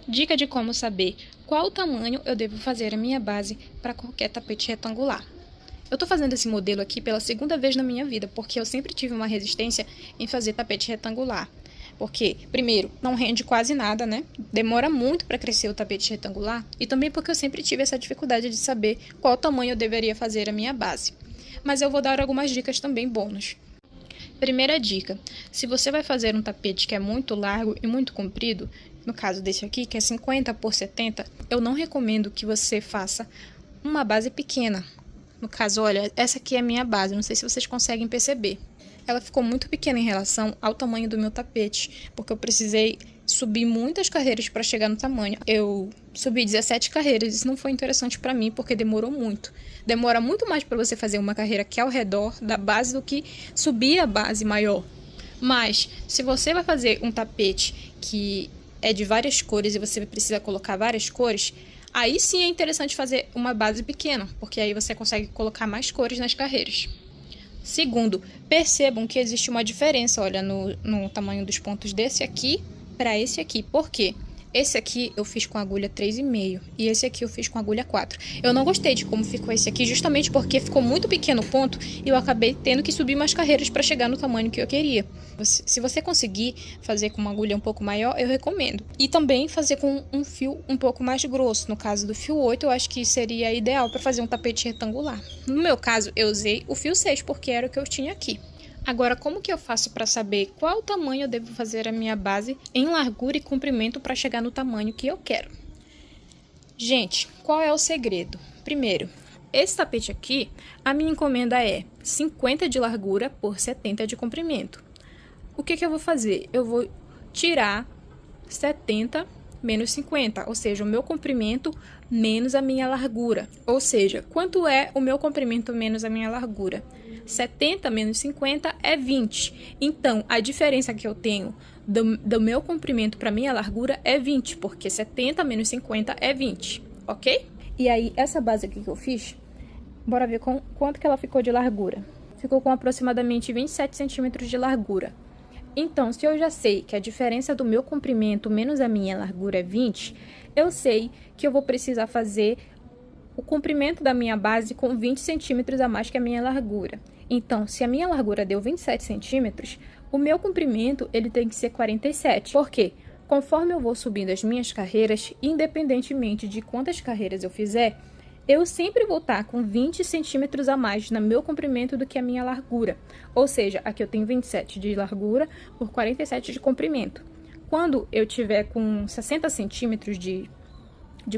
Dica de como saber qual tamanho eu devo fazer a minha base para qualquer tapete retangular. Eu estou fazendo esse modelo aqui pela segunda vez na minha vida, porque eu sempre tive uma resistência em fazer tapete retangular. Porque, primeiro, não rende quase nada, né? Demora muito para crescer o tapete retangular. E também porque eu sempre tive essa dificuldade de saber qual tamanho eu deveria fazer a minha base. Mas eu vou dar algumas dicas também bônus. Primeira dica, se você vai fazer um tapete que é muito largo e muito comprido, no caso desse aqui, que é 50 por 70, eu não recomendo que você faça uma base pequena. No caso, olha, essa aqui é a minha base, não sei se vocês conseguem perceber. Ela ficou muito pequena em relação ao tamanho do meu tapete, porque eu precisei subir muitas carreiras para chegar no tamanho. Eu subi 17 carreiras, isso não foi interessante para mim, porque demorou muito. Demora muito mais para você fazer uma carreira que é ao redor da base do que subir a base maior. Mas, se você vai fazer um tapete que é de várias cores e você precisa colocar várias cores, aí sim é interessante fazer uma base pequena, porque aí você consegue colocar mais cores nas carreiras. Segundo, percebam que existe uma diferença, olha, no tamanho dos pontos desse aqui para esse aqui. Por quê? Esse aqui eu fiz com agulha 3,5 e esse aqui eu fiz com agulha 4. Eu não gostei de como ficou esse aqui, justamente porque ficou muito pequeno o ponto e eu acabei tendo que subir mais carreiras para chegar no tamanho que eu queria. Se você conseguir fazer com uma agulha um pouco maior, eu recomendo. E também fazer com um fio um pouco mais grosso. No caso do fio 8, eu acho que seria ideal para fazer um tapete retangular. No meu caso, eu usei o fio 6, porque era o que eu tinha aqui. Agora, como que eu faço para saber qual tamanho eu devo fazer a minha base em largura e comprimento para chegar no tamanho que eu quero? Gente, qual é o segredo? Primeiro, esse tapete aqui, a minha encomenda é 50 de largura por 70 de comprimento. O que eu vou fazer? Eu vou tirar 70 menos 50, ou seja, o meu comprimento menos a minha largura. Ou seja, quanto é o meu comprimento menos a minha largura? 70 menos 50 é 20. Então, a diferença que eu tenho do meu comprimento para minha largura é 20, porque 70 menos 50 é 20, ok? E aí, essa base aqui que eu fiz, bora ver quanto que ela ficou de largura. Ficou com aproximadamente 27 centímetros de largura. Então, se eu já sei que a diferença do meu comprimento menos a minha largura é 20, eu sei que eu vou precisar fazer o comprimento da minha base com 20 centímetros a mais que a minha largura. Então, se a minha largura deu 27 centímetros, o meu comprimento ele tem que ser 47. Por quê? Conforme eu vou subindo as minhas carreiras, independentemente de quantas carreiras eu fizer, eu sempre vou estar com 20 centímetros a mais no meu comprimento do que a minha largura. Ou seja, aqui eu tenho 27 de largura por 47 de comprimento. Quando eu tiver com 60 centímetros de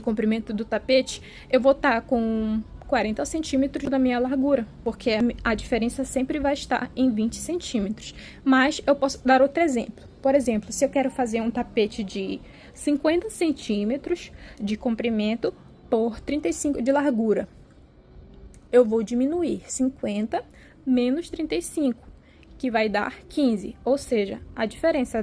comprimento do tapete, eu vou estar com 40 centímetros da minha largura, porque a diferença sempre vai estar em 20 centímetros. Mas eu posso dar outro exemplo. Por exemplo, se eu quero fazer um tapete de 50 centímetros de comprimento por 35 de largura, eu vou diminuir 50 menos 35, que vai dar 15. Ou seja, a diferença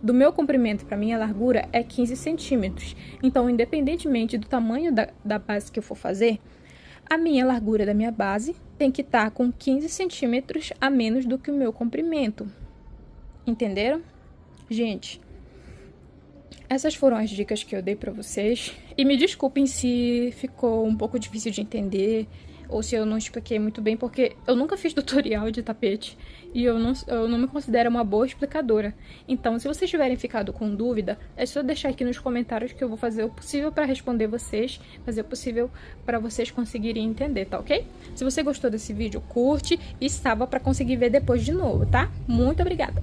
do meu comprimento para minha largura é 15 centímetros. Então, independentemente do tamanho da base que eu for fazer, a minha largura da minha base tem que estar com 15 centímetros a menos do que o meu comprimento. Entenderam? Gente, essas foram as dicas que eu dei para vocês. E me desculpem se ficou um pouco difícil de entender ou se eu não expliquei muito bem, porque eu nunca fiz tutorial de tapete e eu não me considero uma boa explicadora. Então, se vocês tiverem ficado com dúvida, é só deixar aqui nos comentários que eu vou fazer o possível para responder vocês, fazer o possível para vocês conseguirem entender, tá ok? Se você gostou desse vídeo, curte e salva para conseguir ver depois de novo, tá? Muito obrigada!